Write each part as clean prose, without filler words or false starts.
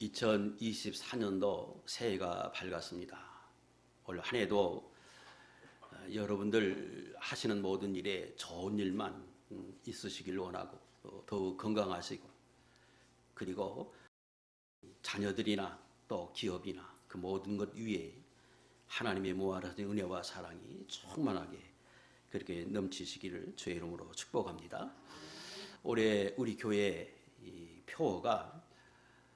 2024년도 새해가 밝았습니다. 올 한 해도 여러분들 하시는 모든 일에 좋은 일만 있으시길 원하고 더욱 건강하시고, 그리고 자녀들이나 또 기업이나 그 모든 것 위에 하나님의 무한하신 은혜와 사랑이 충만하게 그렇게 넘치시기를 주의 이름으로 축복합니다. 올해 우리 교회 표어가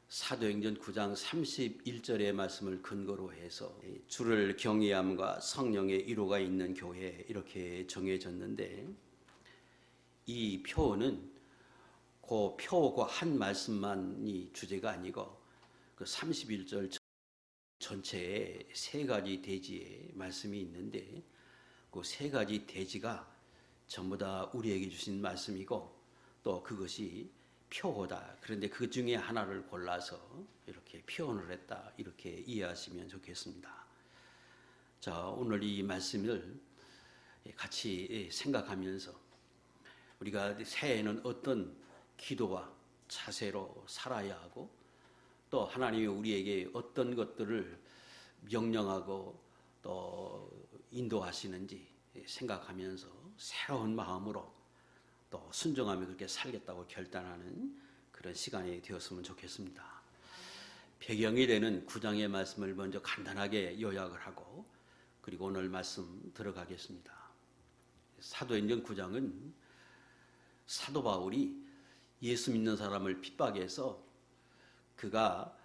사도행전 9장 31절의 말씀을 근거로 해서 주를 경외함과 성령의 위로가 있는 교회, 이렇게 정해졌는데, 이 표어는 그 표어고 한 말씀만이 주제가 아니고 그 31절 전체에 세 가지 대지의 말씀이 있는데, 그 세 가지 대지가 전부 다 우리에게 주신 말씀이고 또 그것이 표어다. 그런데 그 중에 하나를 골라서 이렇게 표현을 했다, 이렇게 이해하시면 좋겠습니다. 자, 오늘 이 말씀을 같이 생각하면서 우리가 새해에는 어떤 기도와 자세로 살아야 하고, 또 하나님이 우리에게 어떤 것들을 명령하고 또 인도하시는지 생각하면서 새로운 마음으로 또 순종하며 그렇게 살겠다고 결단하는 그런 시간이 되었으면 좋겠습니다. 배경이 되는 9장의 말씀을 먼저 간단하게 요약을 하고 그리고 오늘 말씀 들어가겠습니다. 사도행전 9장은 사도 바울이 예수 믿는 사람을 핍박해서 그가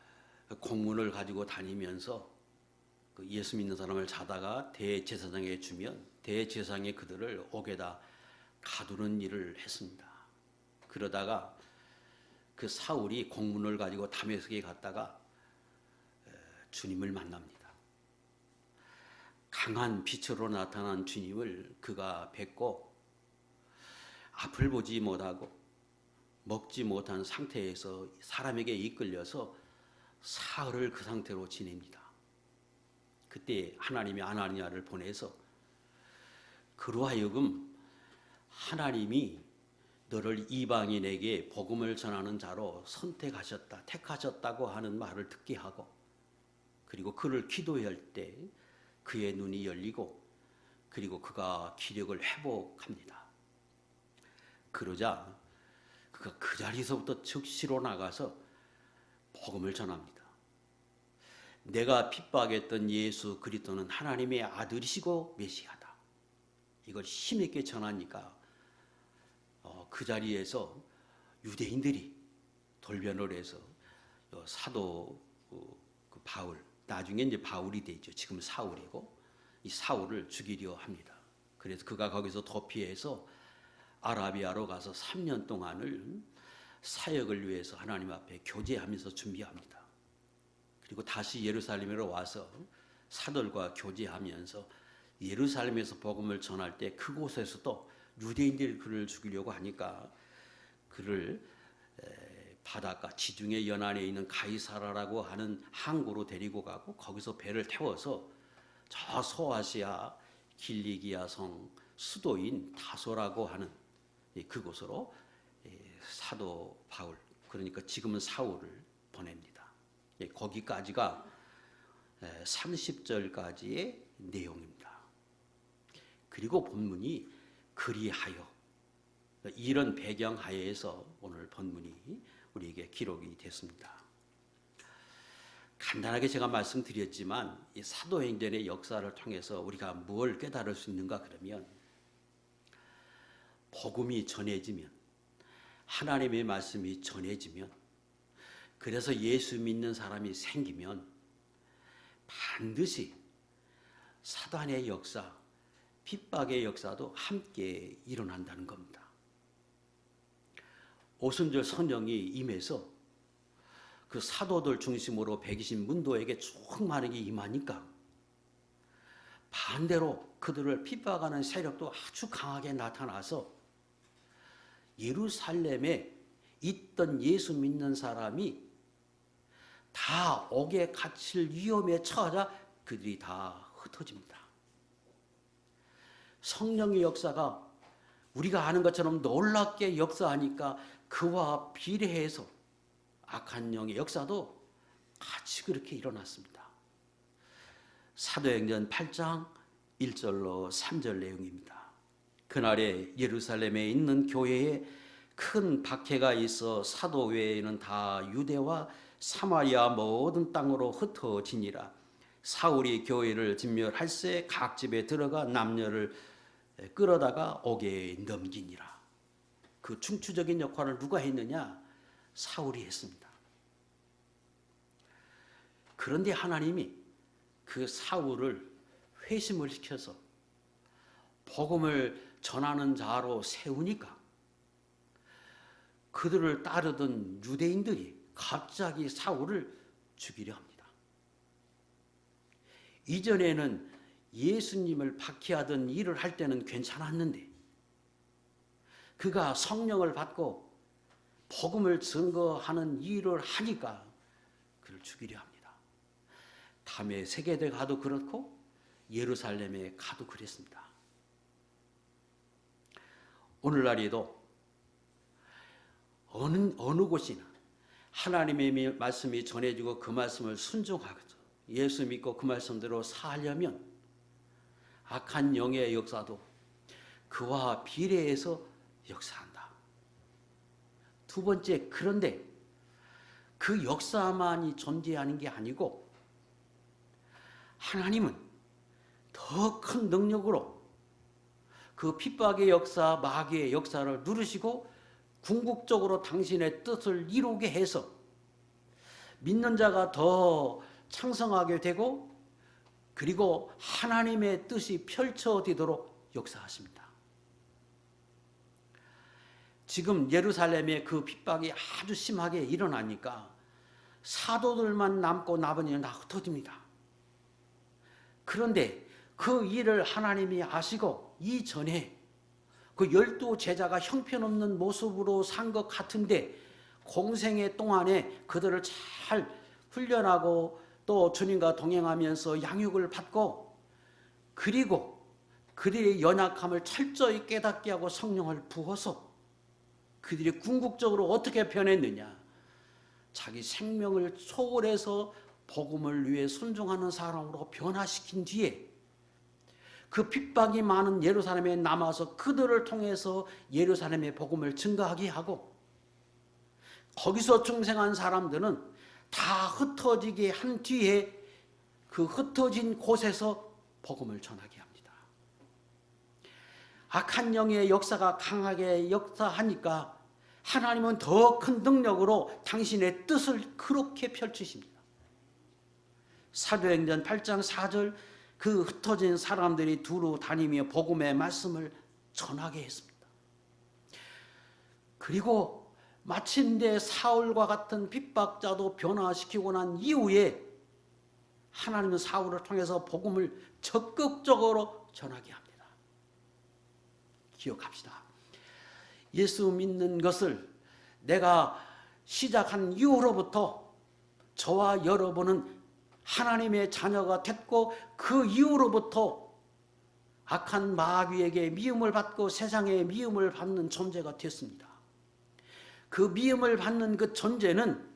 공문을 가지고 다니면서 그 예수 믿는 사람을 잡다가 대제사장에 주면 대제사장이 그들을 옥에다 가두는 일을 했습니다. 그러다가 그 사울이 공문을 가지고 다메섹에 갔다가 주님을 만납니다. 강한 빛으로 나타난 주님을 그가 뵙고 앞을 보지 못하고 먹지 못한 상태에서 사람에게 이끌려서 사흘을 그 상태로 지냅니다. 그때 하나님이 아나니아를 보내서 그로 하여금 하나님이 너를 이방인에게 복음을 전하는 자로 선택하셨다, 택하셨다고 하는 말을 듣게 하고, 그리고 그를 기도할 때 그의 눈이 열리고 그리고 그가 기력을 회복합니다. 그러자 그가 그 자리에서부터 즉시로 나가서 복음을 전합니다. 내가 핍박했던 예수 그리스도는 하나님의 아들이시고 메시아다. 이걸 힘있게 전하니까 그 자리에서 유대인들이 돌변을 해서 사도 그 바울, 나중에 이제 바울이 되죠. 지금 사울이고, 이 사울을 죽이려 합니다. 그래서 그가 거기서 도피해서 아라비아로 가서 3년 동안을 사역을 위해서 하나님 앞에 교제하면서 준비합니다. 그리고 다시 예루살렘으로 와서 사도들과 교제하면서 예루살렘에서 복음을 전할 때 그곳에서도 유대인들이 그를 죽이려고 하니까 그를 바닷가 지중해 연안에 있는 가이사라라고 하는 항구로 데리고 가고, 거기서 배를 태워서 저 소아시아 길리기아 성 수도인 다소라고 하는 그곳으로 사도 바울, 그러니까 지금은 사울을 보냅니다. 거기까지가 30절까지의 내용입니다. 그리고 본문이 그리하여, 이런 배경 하에서 오늘 본문이 우리에게 기록이 됐습니다. 간단하게 제가 말씀드렸지만 이 사도행전의 역사를 통해서 우리가 뭘 깨달을 수 있는가 그러면, 복음이 전해지면, 하나님의 말씀이 전해지면, 그래서 예수 믿는 사람이 생기면 반드시 사단의 역사, 핍박의 역사도 함께 일어난다는 겁니다. 오순절 성령이 임해서 그 사도들 중심으로 백이신 문도에게 충만하게 임하니까 반대로 그들을 핍박하는 세력도 아주 강하게 나타나서 예루살렘에 있던 예수 믿는 사람이 다 옥에 갇힐 위험에 처하자 그들이 다 흩어집니다. 성령의 역사가 우리가 아는 것처럼 놀랍게 역사하니까 그와 비례해서 악한 영의 역사도 시끄럽게 일어났습니다. 사도행전 8장 1절로 3절 내용입니다. 그날에 예루살렘에 있는 교회에 큰 박해가 있어 사도 외에는 다 유대와 사마리아 모든 땅으로 흩어지니라. 사울이 교회를 진멸할새 각 집에 들어가 남녀를 끌어다가 옥에 넘기니라. 그 중추적인 역할을 누가 했느냐? 사울이 했습니다. 그런데 하나님이 그 사울을 회심을 시켜서 복음을 전하는 자로 세우니까 그들을 따르던 유대인들이 갑자기 사울을 죽이려 합니다. 이전에는 예수님을 박해하던 일을 할 때는 괜찮았는데 그가 성령을 받고 복음을 증거하는 일을 하니까 그를 죽이려 합니다. 다음에 세계대 가도 그렇고 예루살렘에 가도 그랬습니다. 오늘날에도 어느 곳이나 하나님의 말씀이 전해지고 그 말씀을 순종하거든 예수 믿고 그 말씀대로 살려면 악한 영의 역사도 그와 비례해서 역사한다. 두 번째, 그런데 그 역사만이 존재하는 게 아니고 하나님은 더 큰 능력으로 그 핍박의 역사, 마귀의 역사를 누르시고 궁극적으로 당신의 뜻을 이루게 해서 믿는 자가 더 창성하게 되고 그리고 하나님의 뜻이 펼쳐지도록 역사하십니다. 지금 예루살렘에 그 핍박이 아주 심하게 일어나니까 사도들만 남고 나머지는 다 흩어집니다. 그런데 그 일을 하나님이 아시고 이전에 그 12 제자가 형편없는 모습으로 산 것 같은데 공생애 동안에 그들을 잘 훈련하고 또 주님과 동행하면서 양육을 받고 그리고 그들의 연약함을 철저히 깨닫게 하고 성령을 부어서 그들이 궁극적으로 어떻게 변했느냐? 자기 생명을 초월해서 복음을 위해 순종하는 사람으로 변화시킨 뒤에 그 핍박이 많은 예루살렘에 남아서 그들을 통해서 예루살렘의 복음을 증거하게 하고 거기서 중생한 사람들은 다 흩어지게 한 뒤에 그 흩어진 곳에서 복음을 전하게 합니다. 악한 영의 역사가 강하게 역사하니까 하나님은 더 큰 능력으로 당신의 뜻을 그렇게 펼치십니다. 사도행전 8장 4절 그 흩어진 사람들이 두루 다니며 복음의 말씀을 전하게 했습니다. 그리고 마침내 사울과 같은 핍박자도 변화시키고 난 이후에 하나님은 사울을 통해서 복음을 적극적으로 전하게 합니다. 기억합시다. 예수 믿는 것을 내가 시작한 이후로부터 저와 여러분은 하나님의 자녀가 됐고 그 이후로부터 악한 마귀에게 미움을 받고 세상에 미움을 받는 존재가 됐습니다. 그 미움을 받는 그 존재는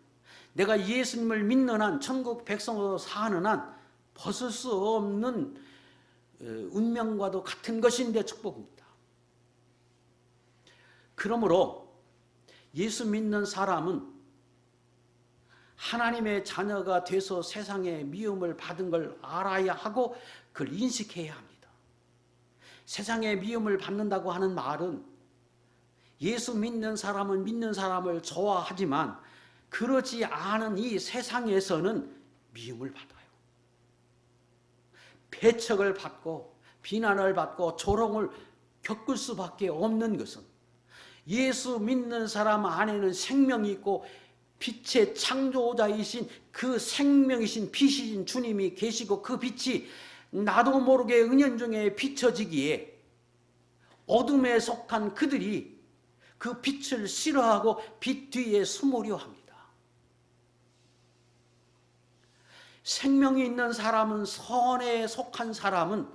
내가 예수님을 믿는 한 천국 백성으로 사는 한 벗을 수 없는 운명과도 같은 것인데 축복입니다. 그러므로 예수 믿는 사람은 하나님의 자녀가 돼서 세상에 미움을 받은 걸 알아야 하고 그걸 인식해야 합니다. 세상에 미움을 받는다고 하는 말은 예수 믿는 사람은 믿는 사람을 좋아하지만 그렇지 않은 이 세상에서는 미움을 받아요. 배척을 받고 비난을 받고 조롱을 겪을 수밖에 없는 것은 예수 믿는 사람 안에는 생명이 있고 빛의 창조자이신 그 생명이신 빛이신 주님이 계시고 그 빛이 나도 모르게 은연중에 비춰지기에 어둠에 속한 그들이 그 빛을 싫어하고 빛 뒤에 숨으려 합니다. 생명이 있는 사람은 선에 속한 사람은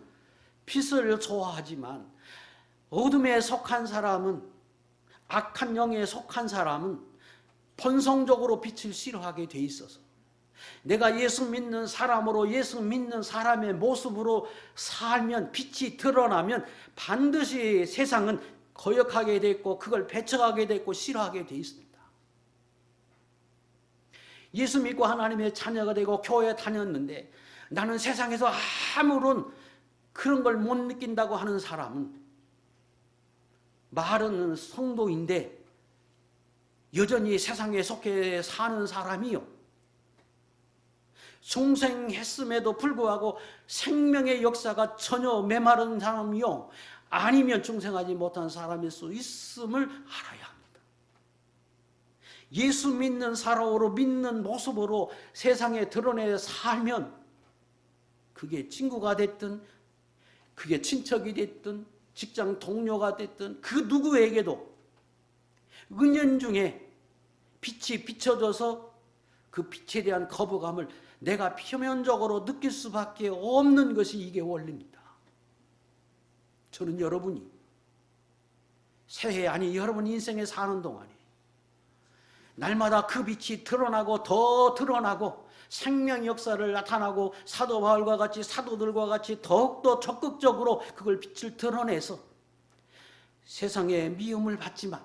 빛을 좋아하지만 어둠에 속한 사람은 악한 영에 속한 사람은 본성적으로 빛을 싫어하게 돼 있어서 내가 예수 믿는 사람으로 예수 믿는 사람의 모습으로 살면 빛이 드러나면 반드시 세상은 거역하게 돼 있고 그걸 배척하게 돼 있고 싫어하게 돼 있습니다. 예수 믿고 하나님의 자녀가 되고 교회에 다녔는데 나는 세상에서 아무런 그런 걸 못 느낀다고 하는 사람은 말은 성도인데 여전히 세상에 속해 사는 사람이요, 중생했음에도 불구하고 생명의 역사가 전혀 메마른 사람이요, 아니면 중생하지 못한 사람일 수 있음을 알아야 합니다. 예수 믿는 사람으로 믿는 모습으로 세상에 드러내 살면 그게 친구가 됐든 그게 친척이 됐든 직장 동료가 됐든 그 누구에게도 은연중에 빛이 비춰져서 그 빛에 대한 거부감을 내가 표면적으로 느낄 수밖에 없는 것이 이게 원리입니다. 저는 여러분이 새해 아니 여러분 인생에 사는 동안에 날마다 그 빛이 드러나고 더 드러나고 생명 역사를 나타나고 사도 바울과 같이 사도들과 같이 더욱더 적극적으로 그걸 빛을 드러내서 세상에 미움을 받지만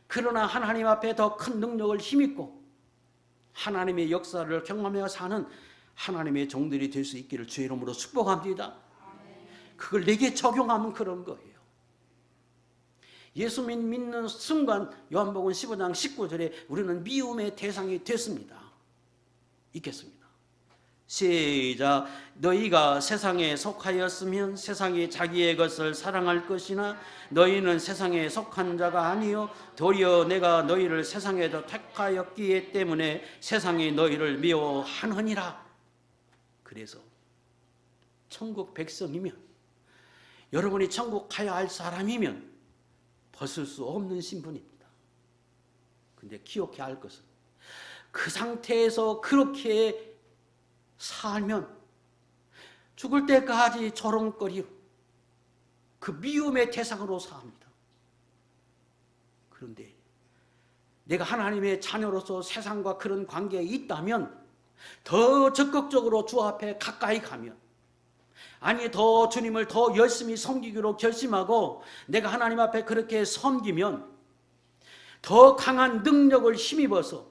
그러나 하나님 앞에 더 큰 능력을 힘입고 하나님의 역사를 경험하며 사는 하나님의 종들이 될 수 있기를 주의 이름으로 축복합니다. 그걸 내게 적용하면 그런 거예요. 예수 믿는 순간 요한복음 15장 19절에 우리는 미움의 대상이 됐습니다. 읽겠습니다. 시작. 너희가 세상에 속하였으면 세상이 자기의 것을 사랑할 것이나 너희는 세상에 속한 자가 아니요 도리어 내가 너희를 세상에서 택하였기 때문에 세상이 너희를 미워하느니라. 그래서 천국 백성이면 여러분이 천국 가야 할 사람이면 벗을 수 없는 신분입니다. 근데 기억해야 할 것은 그 상태에서 그렇게 살면 죽을 때까지 조롱거리고 그 미움의 대상으로 삽니다. 그런데 내가 하나님의 자녀로서 세상과 그런 관계에 있다면 더 적극적으로 주 앞에 가까이 가면, 아니 더 주님을 더 열심히 섬기기로 결심하고 내가 하나님 앞에 그렇게 섬기면 더 강한 능력을 힘입어서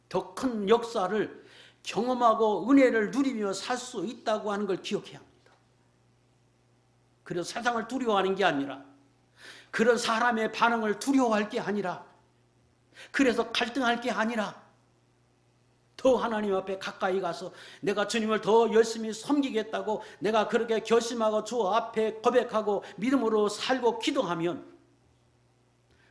더 큰 역사를 경험하고 은혜를 누리며 살 수 있다고 하는 걸 기억해야 합니다. 그래서 세상을 두려워하는 게 아니라, 그런 사람의 반응을 두려워할 게 아니라, 그래서 갈등할 게 아니라 더 하나님 앞에 가까이 가서 내가 주님을 더 열심히 섬기겠다고 내가 그렇게 결심하고 주 앞에 고백하고 믿음으로 살고 기도하면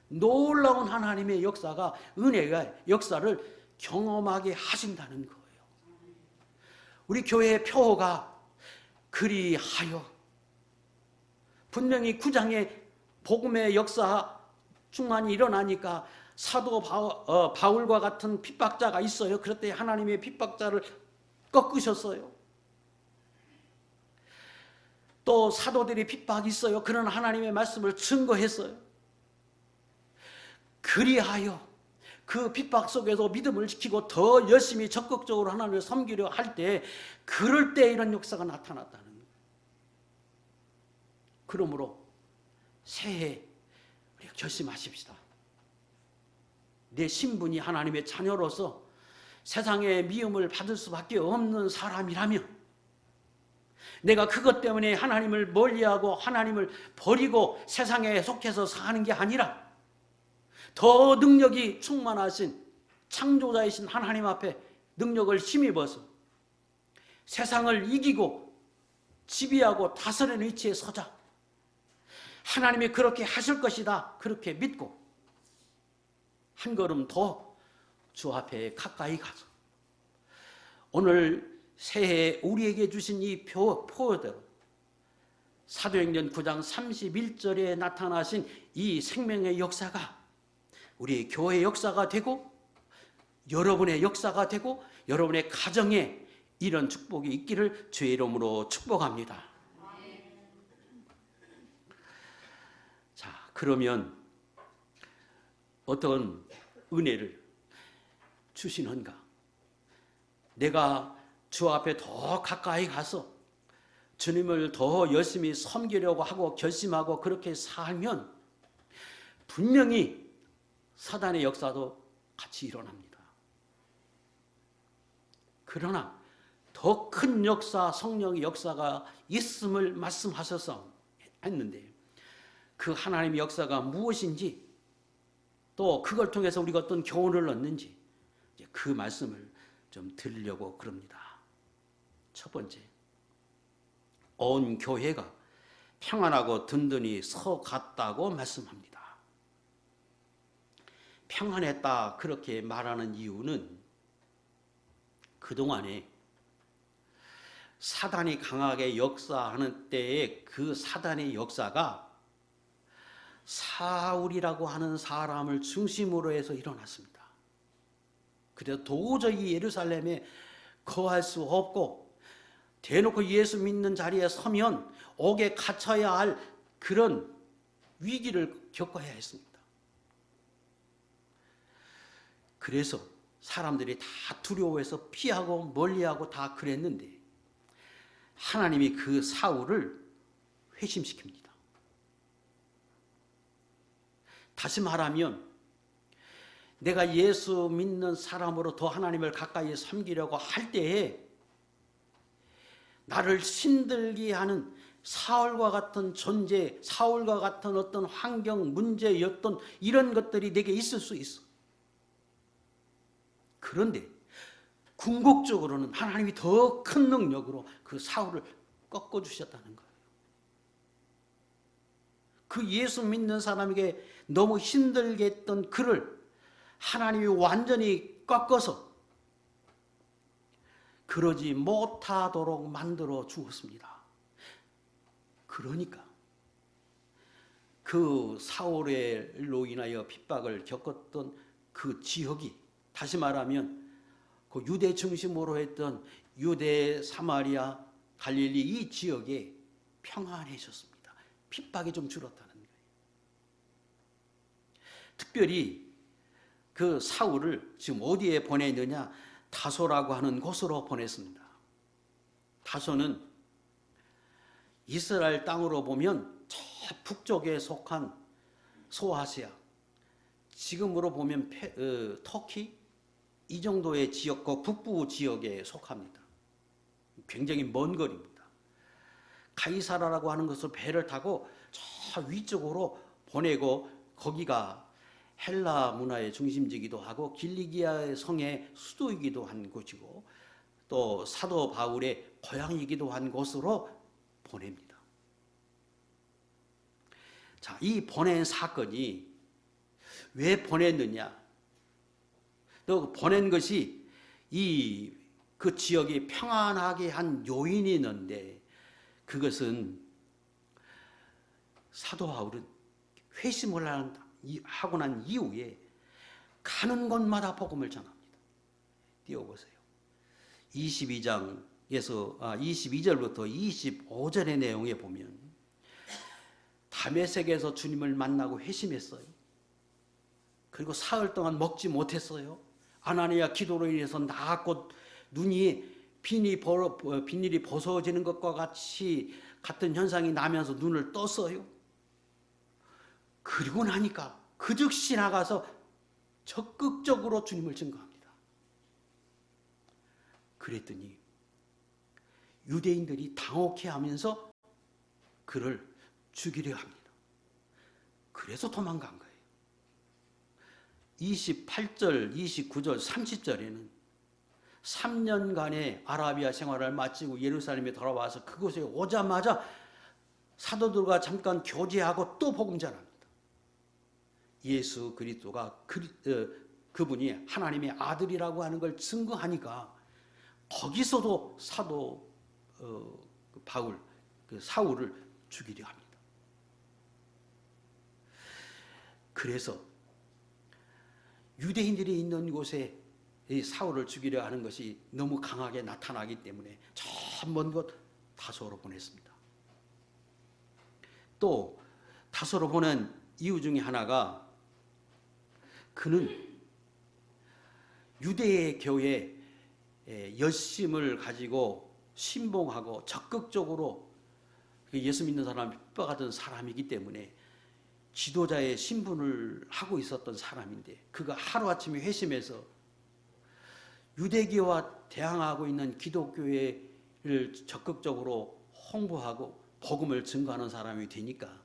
놀라운 하나님의 역사가, 은혜의 역사를 경험하게 하신다는 거예요. 우리 교회의 표어가 그리하여, 분명히 9장에 복음의 역사 충만히 일어나니까 사도 바울과 같은 핍박자가 있어요. 그럴 때 하나님의 핍박자를 꺾으셨어요. 또 사도들이 핍박이 있어요. 그런 하나님의 말씀을 증거했어요. 그리하여 그 핍박 속에서 믿음을 지키고 더 열심히 적극적으로 하나님을 섬기려 할 때, 그럴 때 이런 역사가 나타났다는 거예요. 그러므로 새해 우리가 결심하십시다. 내 신분이 하나님의 자녀로서 세상의 미움을 받을 수밖에 없는 사람이라면, 내가 그것 때문에 하나님을 멀리하고 하나님을 버리고 세상에 속해서 사는 게 아니라 더 능력이 충만하신 창조자이신 하나님 앞에 능력을 힘입어서 세상을 이기고 지배하고 다스리는 위치에 서자. 하나님이 그렇게 하실 것이다, 그렇게 믿고 한 걸음 더 주 앞에 가까이 가서 오늘 새해 우리에게 주신 이 표어대로 사도행전 9장 31절에 나타나신 이 생명의 역사가 우리 교회의 역사가 되고 여러분의 역사가 되고 여러분의 가정에 이런 축복이 있기를 주의 이름으로 축복합니다. 자, 그러면 어떤 은혜를, 주시는가? 내가 주 앞에 더 가까이 가서 주님을 더 열심히 섬기려고 하고 결심하고 그렇게 살면 분명히 사단의 역사도 같이 일어납니다. 그러나 더 큰 역사, 성령의 역사가 있음을 말씀하셔서 했는데 그 하나님의 역사가 무엇인지 또 그걸 통해서 우리가 어떤 교훈을 얻는지 그 말씀을 좀 드리려고 그럽니다. 첫 번째, 온 교회가 평안하고 든든히 서갔다고 말씀합니다. 평안했다 그렇게 말하는 이유는 그동안에 사단이 강하게 역사하는 때에 그 사단의 역사가 사울이라고 하는 사람을 중심으로 해서 일어났습니다. 그래서 도저히 예루살렘에 거할 수 없고 대놓고 예수 믿는 자리에 서면 옥에 갇혀야 할 그런 위기를 겪어야 했습니다. 그래서 사람들이 다 두려워해서 피하고 멀리하고 다 그랬는데 하나님이 그 사울을 회심시킵니다. 다시 말하면 내가 예수 믿는 사람으로 더 하나님을 가까이 섬기려고 할 때에 나를 힘들게 하는 사울과 같은 존재, 사울과 같은 어떤 환경, 문제였던 이런 것들이 내게 있을 수 있어. 그런데 궁극적으로는 하나님이 더 큰 능력으로 그 사울을 꺾어주셨다는 거예요. 그 예수 믿는 사람에게 너무 힘들게 했던 그를 하나님이 완전히 꺾어서 그러지 못하도록 만들어 주었습니다. 그러니까 그 사울로 인하여 핍박을 겪었던 그 지역이 다시 말하면 그 유대 중심으로 했던 유대, 사마리아, 갈릴리 이 지역에 평안해졌습니다. 핍박이 좀 줄었다는 거예요. 특별히 그 사울을 지금 어디에 보냈느냐? 다소라고 하는 곳으로 보냈습니다. 다소는 이스라엘 땅으로 보면 저 북쪽에 속한 소아시아, 지금으로 보면 터키 이 정도의 지역과 북부 지역에 속합니다. 굉장히 먼 거리입니다. 가이사라라고 하는 것을 배를 타고 저 위쪽으로 보내고 거기가 헬라 문화의 중심지이기도 하고 길리기아의 성의 수도이기도 한 곳이고 또 사도 바울의 고향이기도 한 곳으로 보냅니다. 자, 이 보낸 사건이 왜 보냈느냐? 또 보낸 것이 그 지역이 평안하게 한 요인이 있는데 그것은 사도 바울은 회심을 하고 난 이후에 가는 곳마다 복음을 전합니다. 띄워보세요. 22절부터 25절의 내용에 보면 다메섹에서 주님을 만나고 회심했어요. 그리고 사흘 동안 먹지 못했어요. 아나니아 기도로 인해서 나았고 눈이 비닐이 벗어지는 것과 같은 현상이 나면서 눈을 떴어요. 그리고 나니까 그 즉시 나가서 적극적으로 주님을 증거합니다. 그랬더니 유대인들이 당혹해하면서 그를 죽이려 합니다. 그래서 도망간 거예요. 28절, 29절, 30절에는 3년간의 아라비아 생활을 마치고 예루살렘에 돌아와서 그곳에 오자마자 사도들과 잠깐 교제하고 또 복음 전합니다. 예수 그리스도가 그분이 하나님의 아들이라고 하는 걸 증거하니까 거기서도 사도 바울, 사울을 죽이려 합니다. 그래서 유대인들이 있는 곳에 이 사울을 죽이려 하는 것이 너무 강하게 나타나기 때문에 저 먼 곳 다소로 보냈습니다. 또 다소로 보낸 이유 중에 하나가 그는 유대의 교회에 열심을 가지고 신봉하고 적극적으로 예수 믿는 사람이 핍박하던 사람이기 때문에 지도자의 신분을 하고 있었던 사람인데, 그가 하루아침에 회심해서 유대교와 대항하고 있는 기독교회를 적극적으로 홍보하고 복음을 증거하는 사람이 되니까,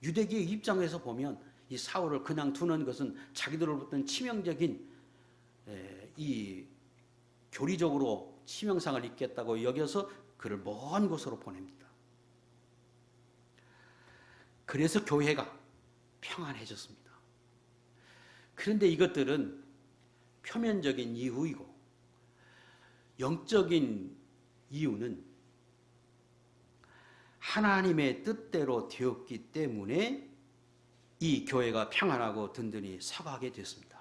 유대교의 입장에서 보면 이 사울을 그냥 두는 것은 자기들로부터는 치명적인 이 교리적으로 치명상을 입겠다고 여겨서 그를 먼 곳으로 보냅니다. 그래서 교회가 평안해졌습니다. 그런데 이것들은 표면적인 이유이고, 영적인 이유는 하나님의 뜻대로 되었기 때문에 이 교회가 평안하고 든든히 서가게 됐습니다.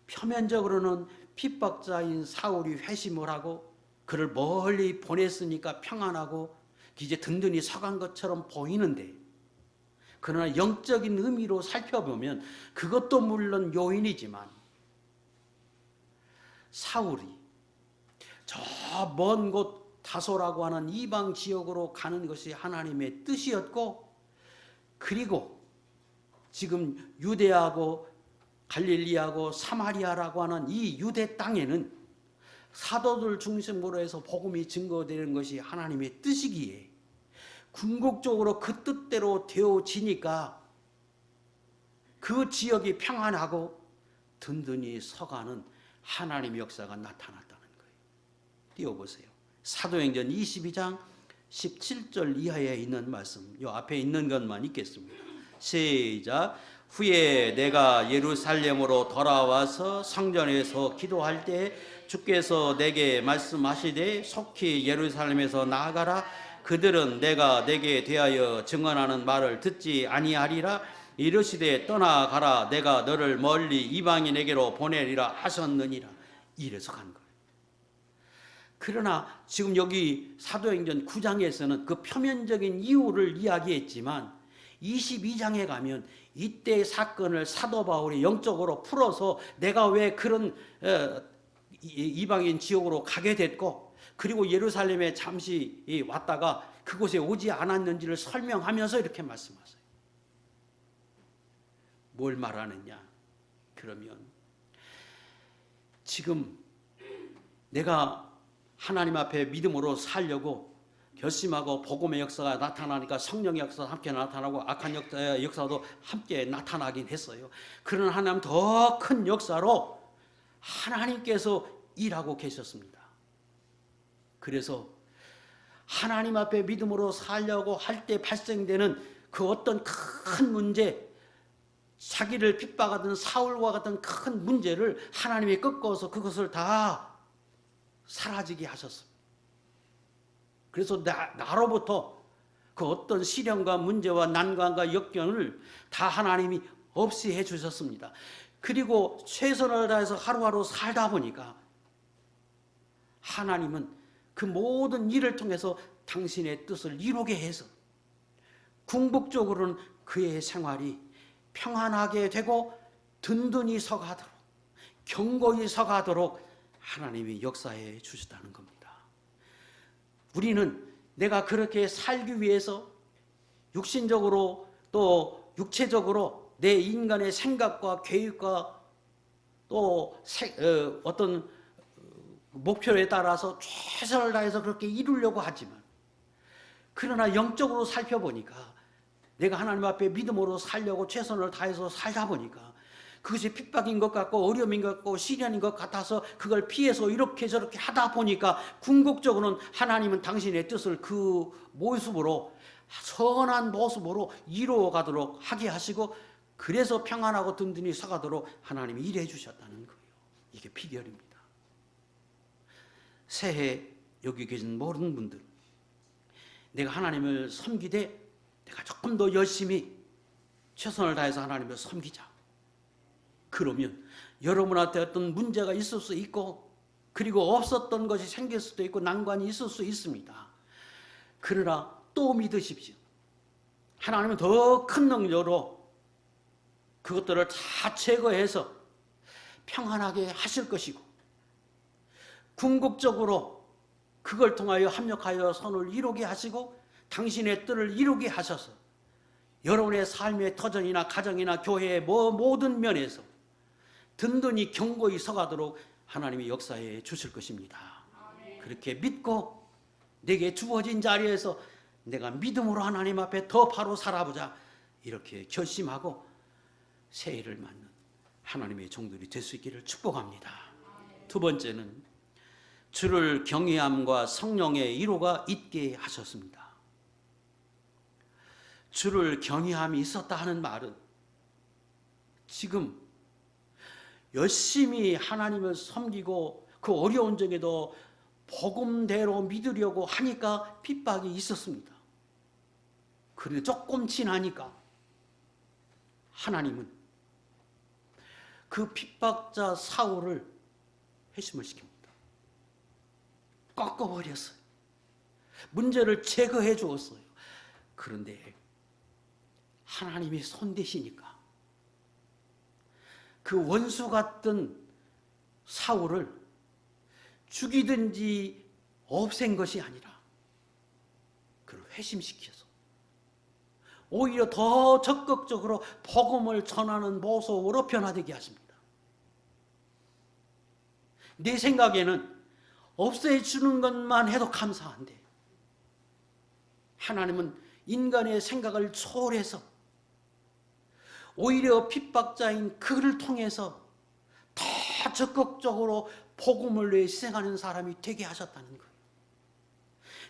표면적으로는 핍박자인 사울이 회심을 하고 그를 멀리 보냈으니까 평안하고 이제 든든히 서간 것처럼 보이는데, 그러나 영적인 의미로 살펴보면 그것도 물론 요인이지만, 사울이 저 먼 곳 다소라고 하는 이방 지역으로 가는 것이 하나님의 뜻이었고, 그리고 지금 유대하고 갈릴리하고 사마리아라고 하는 이 유대 땅에는 사도들 중심으로 해서 복음이 증거되는 것이 하나님의 뜻이기에 궁극적으로 그 뜻대로 되어지니까 그 지역이 평안하고 든든히 서가는 하나님의 역사가 나타났다는 거예요. 띄워보세요. 사도행전 22장 17절 이하에 있는 말씀, 이 앞에 있는 것만 읽겠습니다. 시작. 후에 내가 예루살렘으로 돌아와서 성전에서 기도할 때 주께서 내게 말씀하시되 속히 예루살렘에서 나아가라. 그들은 내가 내게 대하여 증언하는 말을 듣지 아니하리라. 이르시되 떠나가라. 내가 너를 멀리 이방인에게로 보내리라 하셨느니라. 이래서 간 거예요. 그러나 지금 여기 사도행전 9장에서는 그 표면적인 이유를 이야기했지만 22장에 가면 이때 사건을 사도 바울이 영적으로 풀어서 내가 왜 그런 이방인 지역으로 가게 됐고, 그리고 예루살렘에 잠시 왔다가 그곳에 오지 않았는지를 설명하면서 이렇게 말씀하세요. 뭘 말하느냐? 그러면 지금 내가 하나님 앞에 믿음으로 살려고 결심하고 복음의 역사가 나타나니까 성령의 역사가 함께 나타나고 악한 역사도 함께 나타나긴 했어요. 그러나 하나님 더 큰 역사로 하나님께서 일하고 계셨습니다. 그래서 하나님 앞에 믿음으로 살려고 할 때 발생되는 그 어떤 큰 문제, 자기를 핍박하던 사울과 같은 큰 문제를 하나님이 꺾어서 그것을 다 사라지게 하셨습니다. 그래서 나로부터 그 어떤 시련과 문제와 난관과 역경을 다 하나님이 없이 해주셨습니다. 그리고 최선을 다해서 하루하루 살다 보니까 하나님은 그 모든 일을 통해서 당신의 뜻을 이루게 해서 궁극적으로는 그의 생활이 평안하게 되고 든든히 서가도록, 견고히 서가도록 하나님이 역사해 주셨다는 겁니다. 우리는 내가 그렇게 살기 위해서 육신적으로 또 육체적으로 내 인간의 생각과 계획과 또 어떤 목표에 따라서 최선을 다해서 그렇게 이루려고 하지만, 그러나 영적으로 살펴보니까 내가 하나님 앞에 믿음으로 살려고 최선을 다해서 살다 보니까 그것이 핍박인 것 같고 어려움인 것 같고 시련인 것 같아서 그걸 피해서 이렇게 저렇게 하다 보니까 궁극적으로는 하나님은 당신의 뜻을 그 모습으로, 선한 모습으로 이루어가도록 하게 하시고, 그래서 평안하고 든든히 서가도록 하나님이 일해 주셨다는 거예요. 이게 비결입니다. 새해 여기 계신 모든 분들, 내가 하나님을 섬기되 내가 조금 더 열심히 최선을 다해서 하나님을 섬기자. 그러면 여러분한테 어떤 문제가 있을 수 있고, 그리고 없었던 것이 생길 수도 있고 난관이 있을 수 있습니다. 그러나 또 믿으십시오. 하나님은 더 큰 능력으로 그것들을 다 제거해서 평안하게 하실 것이고, 궁극적으로 그걸 통하여 합력하여 선을 이루게 하시고 당신의 뜻을 이루게 하셔서 여러분의 삶의 터전이나 가정이나 교회의 모든 면에서 든든히 견고히 서가도록 하나님이 역사해 주실 것입니다. 그렇게 믿고 내게 주어진 자리에서 내가 믿음으로 하나님 앞에 더 바로 살아보자, 이렇게 결심하고 새해를 맞는 하나님의 종들이 될 수 있기를 축복합니다. 두 번째는 주를 경외함과 성령의 이로가 있게 하셨습니다. 주를 경외함이 있었다 하는 말은 지금 열심히 하나님을 섬기고 그 어려운 중에도 복음대로 믿으려고 하니까 핍박이 있었습니다. 그런데 조금 지나니까 하나님은 그 핍박자 사울을 회심을 시킵니다. 꺾어버렸어요. 문제를 제거해 주었어요. 그런데 하나님이 손대시니까 그 원수 같던 사울을 죽이든지 없앤 것이 아니라 그를 회심시켜서 오히려 더 적극적으로 복음을 전하는 모습으로 변화되게 하십니다. 내 생각에는 없애주는 것만 해도 감사한데 하나님은 인간의 생각을 초월해서 오히려 핍박자인 그를 통해서 더 적극적으로 복음을 위해 희생하는 사람이 되게 하셨다는 거예요.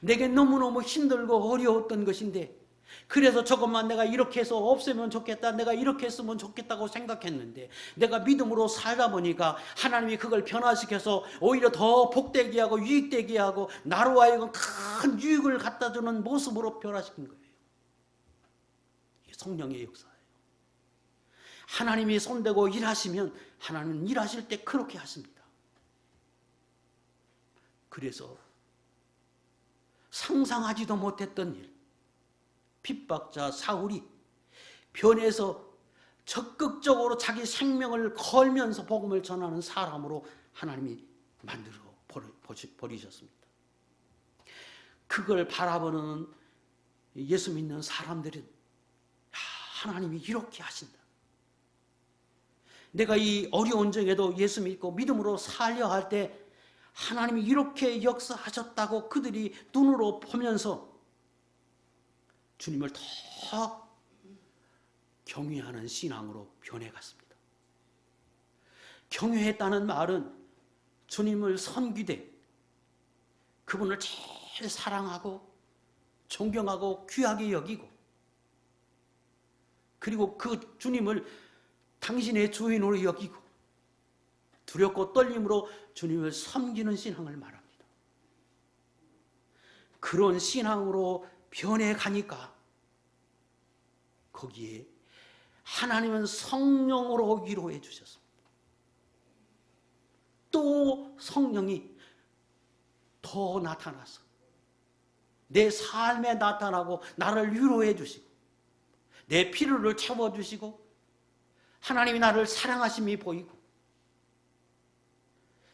내게 너무너무 힘들고 어려웠던 것인데 그래서 저것만 내가 이렇게 해서 없애면 좋겠다, 내가 이렇게 했으면 좋겠다고 생각했는데 내가 믿음으로 살다 보니까 하나님이 그걸 변화시켜서 오히려 더 복되게 하고 유익되게 하고 나로 하여금 큰 유익을 갖다 주는 모습으로 변화시킨 거예요. 이게 성령의 역사예요. 하나님이 손대고 일하시면 하나님은 일하실 때 그렇게 하십니다. 그래서 상상하지도 못했던 일, 핍박자 사울이 변해서 적극적으로 자기 생명을 걸면서 복음을 전하는 사람으로 하나님이 만들어 버리셨습니다. 그걸 바라보는 예수 믿는 사람들은 하나님이 이렇게 하신다. 내가 이 어려운 중에도 예수 믿고 믿음으로 살려 할 때 하나님이 이렇게 역사하셨다고 그들이 눈으로 보면서 주님을 더 경외하는 신앙으로 변해갔습니다. 경외했다는 말은 주님을 섬기되 그분을 제일 사랑하고 존경하고 귀하게 여기고 그리고 그 주님을 당신의 주인으로 여기고 두렵고 떨림으로 주님을 섬기는 신앙을 말합니다. 그런 신앙으로 변해가니까 거기에 하나님은 성령으로 위로해 주셨습니다. 또 성령이 더 나타나서 내 삶에 나타나고 나를 위로해 주시고 내 필요를 채워주시고 하나님이 나를 사랑하심이 보이고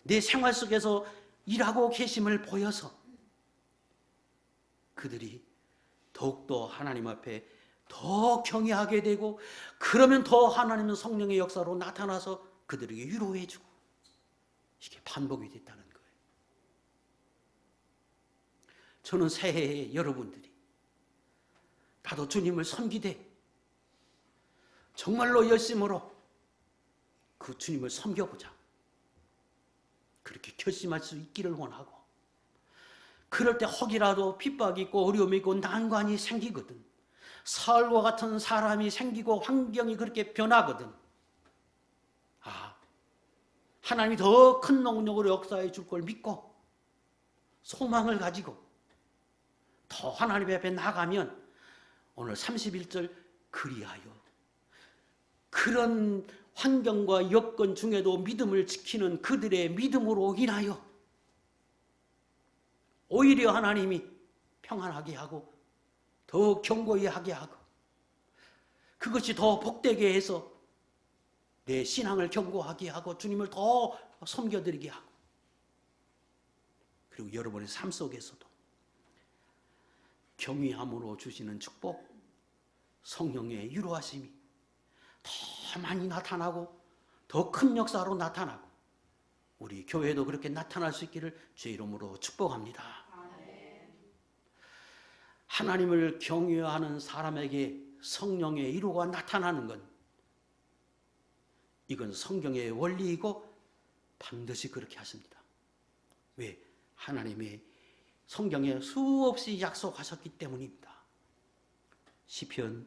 내 생활 속에서 일하고 계심을 보여서 그들이 더욱더 하나님 앞에 더 경외하게 되고 그러면 더 하나님은 성령의 역사로 나타나서 그들에게 위로해주고 이게 반복이 됐다는 거예요. 저는 새해에 여러분들이 나도 주님을 섬기되 정말로 열심으로 그 주님을 섬겨보자 그렇게 결심할 수 있기를 원하고 그럴 때 혹이라도 핍박이 있고 어려움이 있고 난관이 생기거든 사울과 같은 사람이 생기고 환경이 그렇게 변하거든 하나님이 더 큰 능력으로 역사해 줄 걸 믿고 소망을 가지고 더 하나님 앞에 나가면 오늘 31절 그리하여 그런 환경과 여건 중에도 믿음을 지키는 그들의 믿음으로 인하여 오히려 하나님이 평안하게 하고 더 견고히 하게 하고 그것이 더 복되게 해서 내 신앙을 견고하게 하고 주님을 더 섬겨드리게 하고, 그리고 여러분의 삶 속에서도 경외함으로 주시는 축복, 성령의 위로하심이 더 많이 나타나고 더 큰 역사로 나타나고, 우리 교회도 그렇게 나타날 수 있기를 주의 이름으로 축복합니다. 하나님을 경외하는 사람에게 성령의 위로가 나타나는 건, 이건 성경의 원리이고 반드시 그렇게 하십니다. 왜? 하나님의 성경에 수없이 약속하셨기 때문입니다. 시편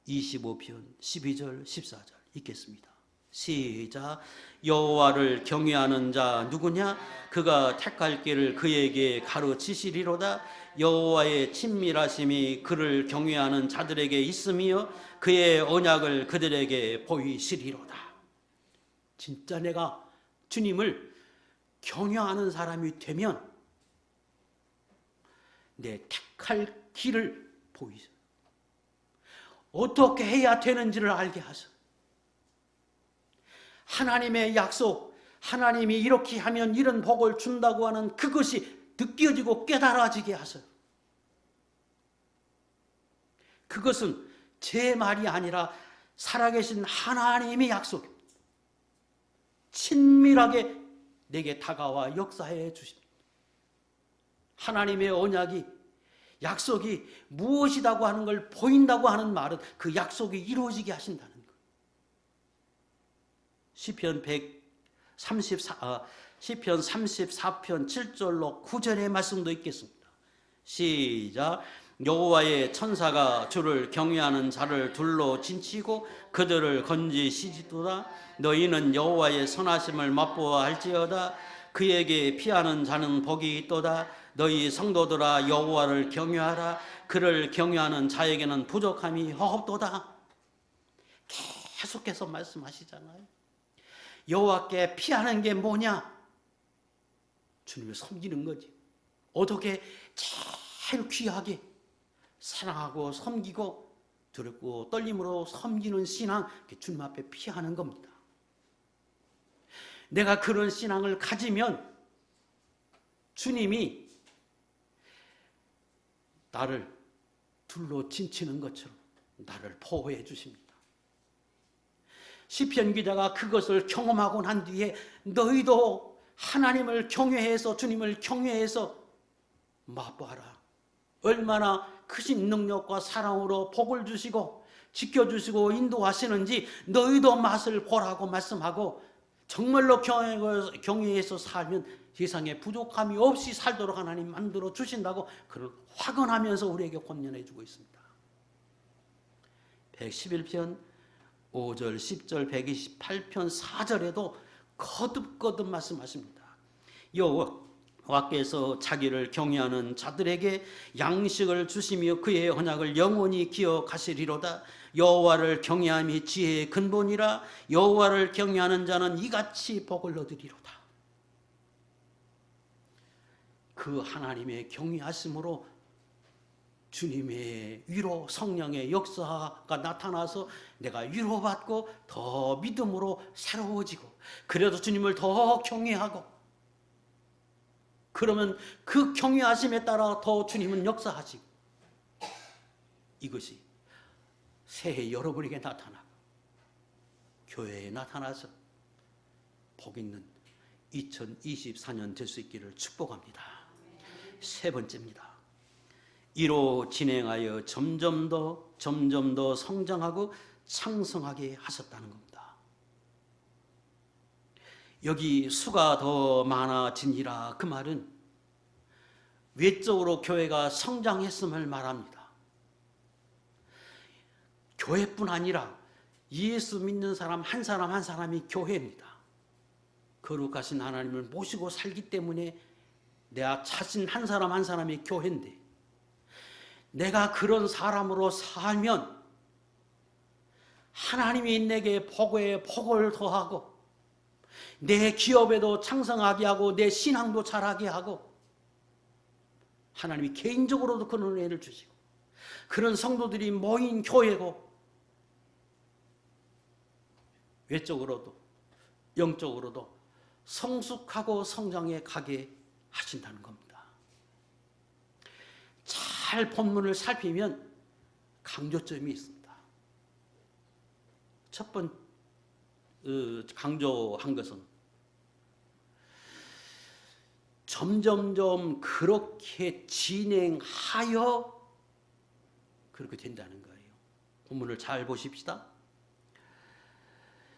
25편 12절 14절 읽겠습니다. 시작. 여호와를 경외하는 자 누구냐? 그가 택할 길을 그에게 가르치시리로다. 여호와의 친밀하심이 그를 경외하는 자들에게 있으며 그의 언약을 그들에게 보이시리로다. 진짜 내가 주님을 경외하는 사람이 되면 내 택할 길을 보이죠. 어떻게 해야 되는지를 알게 하셔. 하나님의 약속, 하나님이 이렇게 하면 이런 복을 준다고 하는 그것이 느껴지고 깨달아지게 하셔. 그것은 제 말이 아니라 살아계신 하나님의 약속입니다. 친밀하게 내게 다가와 역사해 주십니다. 하나님의 언약이, 약속이 무엇이라고 하는 걸 보인다고 하는 말은 그 약속이 이루어지게 하신다는 것. 시편 34편 7절로 9절의 말씀도 있겠습니다. 시작. 여호와의 천사가 주를 경외하는 자를 둘러 진치고 그들을 건지시리도다. 너희는 여호와의 선하심을 맛보아 할지어다. 그에게 피하는 자는 복이 있도다. 너희 성도들아 여호와를 경외하라. 그를 경외하는 자에게는 부족함이 없도다. 계속해서 말씀하시잖아요. 여호와께 피하는 게 뭐냐? 주님을 섬기는 거지. 어떻게 제일 귀하게 사랑하고 섬기고 두렵고 떨림으로 섬기는 신앙, 주님 앞에 피하는 겁니다. 내가 그런 신앙을 가지면 주님이 나를 둘러 진치는 것처럼 나를 보호해 주십니다. 시편 기자가 그것을 경험하고 난 뒤에 너희도 하나님을 경외해서, 주님을 경외해서 맛보아라. 얼마나 크신 능력과 사랑으로 복을 주시고 지켜주시고 인도하시는지 너희도 맛을 보라고 말씀하고, 정말로 경외해서 살면 세상에 부족함이 없이 살도록 하나님 만들어 주신다고 그를 확언하면서 우리에게 권면해 주고 있습니다. 111편 5절 10절 128편 4절에도 거듭거듭 말씀하십니다. 여호와께서 자기를 경외하는 자들에게 양식을 주시며 그의 언약을 영원히 기억하시리로다. 여호와를 경외함이 지혜의 근본이라. 여호와를 경외하는 자는 이같이 복을 얻으리로다. 그 하나님의 경외하심으로 주님의 위로, 성령의 역사가 나타나서 내가 위로받고 더 믿음으로 새로워지고, 그래도 주님을 더 경외하고, 그러면 그 경외하심에 따라 더 주님은 역사하시고, 이것이 새해 여러분에게 나타나고 교회에 나타나서 복 있는 2024년 될 수 있기를 축복합니다. 세 번째입니다. 이로 진행하여 점점 더 성장하고 창성하게 하셨다는 겁니다. 여기 수가 더 많아지니라, 그 말은 외적으로 교회가 성장했음을 말합니다. 교회뿐 아니라 예수 믿는 사람 한 사람 한 사람이 교회입니다. 거룩하신 하나님을 모시고 살기 때문에 내가 자신 한 사람 한 사람이 교회인데, 내가 그런 사람으로 살면 하나님이 내게 복에 복을 더하고 내 기업에도 창성하게 하고 내 신앙도 자라게 하고, 하나님이 개인적으로도 그런 은혜를 주시고 그런 성도들이 모인 교회고, 외적으로도 영적으로도 성숙하고 성장해 가게 하신다는 겁니다. 잘 본문을 살피면 강조점이 있습니다. 첫 번째 강조한 것은 점점점 그렇게 진행하여 그렇게 된다는 거예요. 본문을 잘 보십시다.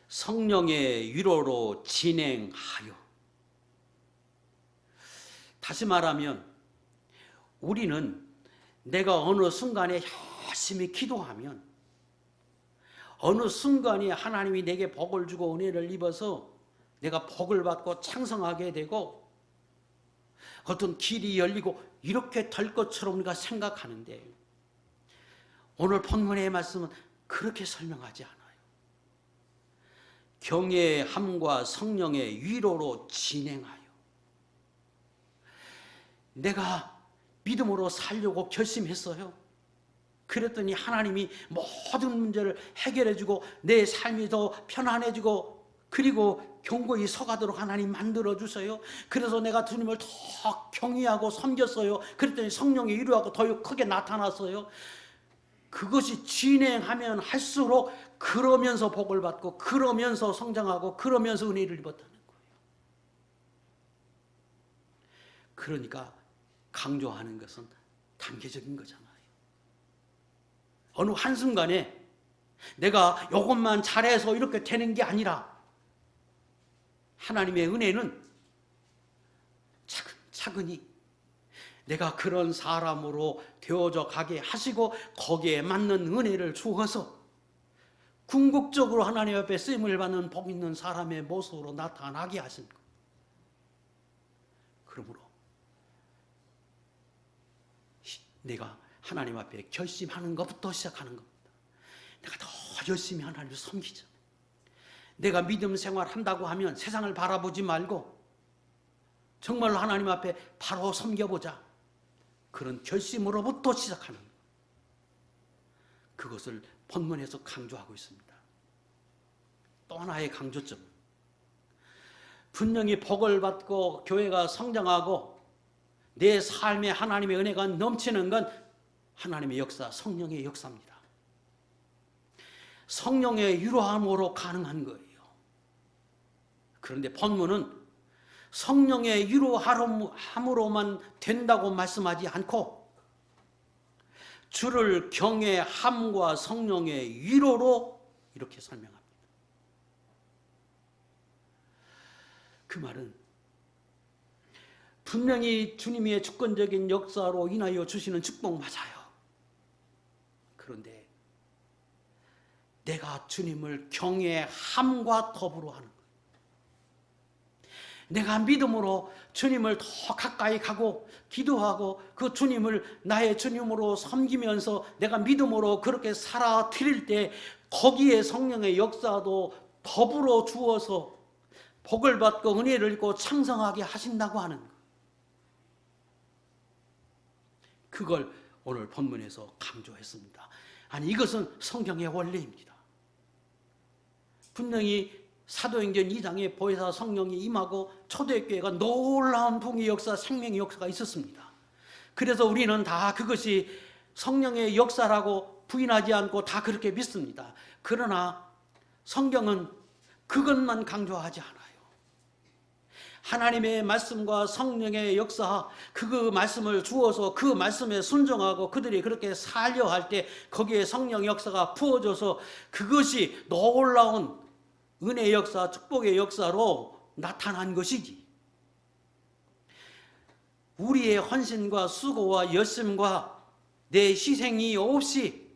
성령의 위로로 진행하여. 다시 말하면 우리는 내가 어느 순간에 열심히 기도하면 어느 순간에 하나님이 내게 복을 주고 은혜를 입어서 내가 복을 받고 창성하게 되고 어떤 길이 열리고 이렇게 될 것처럼 우리가 생각하는데 오늘 본문의 말씀은 그렇게 설명하지 않아요. 경외함과 성령의 위로로 진행하여. 내가 믿음으로 살려고 결심했어요. 그랬더니 하나님이 모든 문제를 해결해주고 내 삶이 더 편안해지고 그리고 견고히 서가도록 하나님 만들어주세요. 그래서 내가 주님을 더 경외하고 섬겼어요. 그랬더니 성령의 위로가 더 크게 나타났어요. 그것이 진행하면 할수록 그러면서 복을 받고 그러면서 성장하고 그러면서 은혜를 입었다는 거예요. 그러니까 강조하는 것은 단계적인 거잖아요. 어느 한순간에 내가 이것만 잘해서 이렇게 되는 게 아니라 하나님의 은혜는 차근차근히 내가 그런 사람으로 되어져 가게 하시고 거기에 맞는 은혜를 주어서 궁극적으로 하나님 앞에 쓰임을 받는 복 있는 사람의 모습으로 나타나게 하신 것. 그러므로 내가 하나님 앞에 결심하는 것부터 시작하는 겁니다. 내가 더 열심히 하나님을 섬기자. 내가 믿음 생활한다고 하면 세상을 바라보지 말고 정말로 하나님 앞에 바로 섬겨보자. 그런 결심으로부터 시작하는 것. 그것을 본문에서 강조하고 있습니다. 또 하나의 강조점은 분명히 복을 받고 교회가 성장하고 내 삶에 하나님의 은혜가 넘치는 건 하나님의 역사, 성령의 역사입니다. 성령의 유로함으로 가능한 거예요. 그런데 본문은 성령의 유로함으로만 된다고 말씀하지 않고 주를 경외함과 성령의 위로로 이렇게 설명합니다. 그 말은 분명히 주님의 주권적인 역사로 인하여 주시는 축복 맞아요. 그런데 내가 주님을 경외함과 더불어 하는 거예요. 내가 믿음으로 주님을 더 가까이 가고 기도하고 그 주님을 나의 주님으로 섬기면서 내가 믿음으로 그렇게 살아드릴 때 거기에 성령의 역사도 더불어 주어서 복을 받고 은혜를 입고 창성하게 하신다고 하는 것. 그걸 오늘 본문에서 강조했습니다. 아니 이것은 성경의 원리입니다. 분명히 사도행전 2장에 보혜사 성령이 임하고 초대교회가 놀라운 부흥의 역사, 생명의 역사가 있었습니다. 그래서 우리는 다 그것이 성령의 역사라고 부인하지 않고 다 그렇게 믿습니다. 그러나 성경은 그것만 강조하지 않아요. 하나님의 말씀과 성령의 역사, 그 말씀을 주어서 그 말씀에 순종하고 그들이 그렇게 살려 할 때 거기에 성령 역사가 부어져서 그것이 놀라운 은혜의 역사, 축복의 역사로 나타난 것이지. 우리의 헌신과 수고와 열심과 내 희생이 없이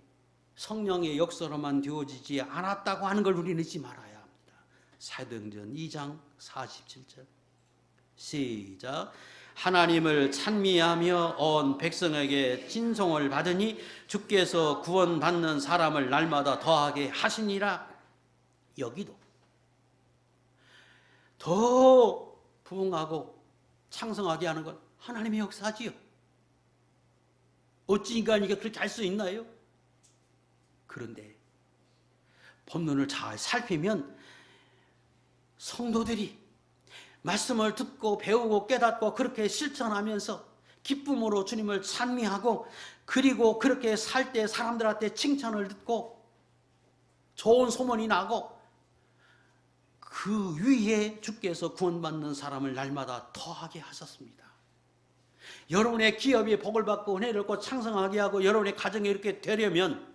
성령의 역사로만 되어지지 않았다고 하는 걸 우리는 잊지 말아야 합니다. 사도행전 2장 47절 시작. 하나님을 찬미하며 온 백성에게 진송을 받으니 주께서 구원받는 사람을 날마다 더하게 하시니라. 여기도 더 부흥하고 창성하게 하는 건 하나님의 역사지요. 어찌 인간이 그렇게 할 수 있나요? 그런데 본문을 잘 살피면 성도들이 말씀을 듣고 배우고 깨닫고 그렇게 실천하면서 기쁨으로 주님을 찬미하고, 그리고 그렇게 살 때 사람들한테 칭찬을 듣고 좋은 소문이 나고, 그 위에 주께서 구원받는 사람을 날마다 더하게 하셨습니다. 여러분의 기업이 복을 받고 은혜를 얻고 창성하게 하고 여러분의 가정이 이렇게 되려면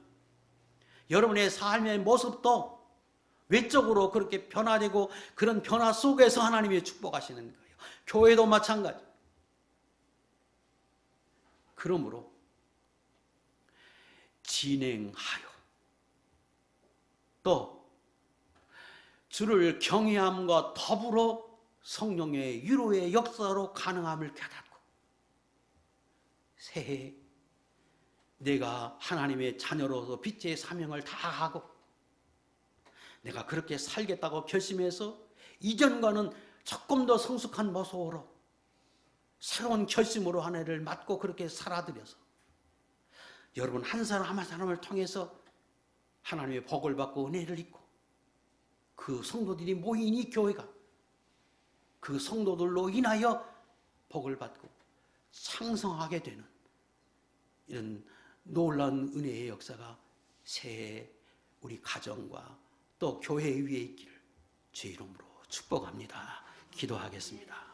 여러분의 삶의 모습도 외적으로 그렇게 변화되고, 그런 변화 속에서 하나님이 축복하시는 거예요. 교회도 마찬가지. 그러므로 진행하여 또 주를 경외함과 더불어 성령의 위로의 역사로 가능함을 깨닫고, 새해 내가 하나님의 자녀로서 빛의 사명을 다하고 내가 그렇게 살겠다고 결심해서 이전과는 조금 더 성숙한 모습으로 새로운 결심으로 한 해를 맞고 그렇게 살아들여서 여러분 한 사람 한 사람을 통해서 하나님의 복을 받고 은혜를 입고, 그 성도들이 모인 이 교회가 그 성도들로 인하여 복을 받고 창성하게 되는 이런 놀라운 은혜의 역사가 새해 우리 가정과 또 교회 위에 있기를 주의 이름으로 축복합니다. 기도하겠습니다.